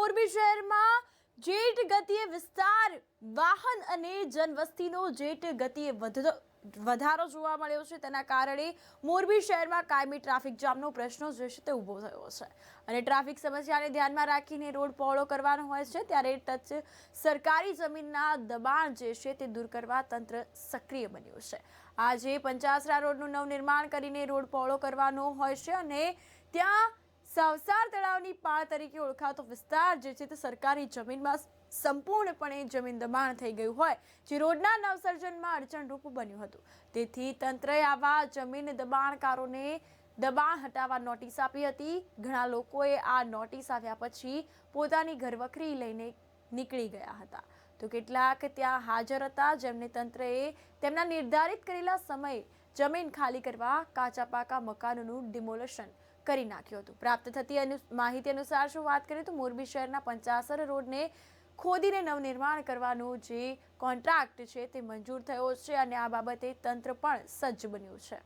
મોરબી શહેરમાં જેટ ગતિએ વિસ્તાર વાહન અને જનવસ્તીનો જેટ ગતિએ વધારો જોવા મળ્યો છે। તેના કારણે મોરબી શહેરમાં કાયમી ટ્રાફિક જામનો પ્રશ્ન જે છે તે ઊભો થયો છે અને ટ્રાફિક સમસ્યાને ધ્યાનમાં રાખીને રોડ પહોળો કરવાનો હોય છે ત્યારે ટચ સરકારી જમીનના દબાણ જે છે તે દૂર કરવા તંત્ર સક્રિય બન્યું છે। આજે પંચાસરા રોડનું નવનિર્માણ કરીને રોડ પહોળો કરવાનો હોય છે અને ત્યાં સાવસાર તળાવની પાળ તરીકે ઓળખાતો વિસ્તાર જે છે તે સરકારી જમીનમાં સંપૂર્ણપણે જમીન દબાણ થઈ ગયું હોય જે રોડના નવસર્જનમાં અડચણરૂપ બન્યું હતું। તેથી તંત્રએ આવા જમીન દબાણકારોને દબાણ હટાવવા નોટિસ આપી હતી। ઘણા લોકોએ આ નોટિસ આવ્યા પછી પોતાની ઘરવખરી લઈને નીકળી ગયા હતા તો કેટલાક ત્યાં હાજર હતા જેમને તંત્રએ તેમના નિર્ધારિત કરેલા સમયે જમીન ખાલી કરવા કાચા પાકા મકાનોનું ડિમોલેશન કરી નાખ્યું હતું। પ્રાપ્ત થતી માહિતી અનુસાર શું વાત કરીએ તો મોરબી શહેરના પંચાસર રોડને ખોદીને નવનિર્માણ કરવાનો જે કોન્ટ્રાક્ટ છે તે મંજૂર થયો છે અને આ બાબતે તંત્ર પણ સજ્જ બન્યું છે।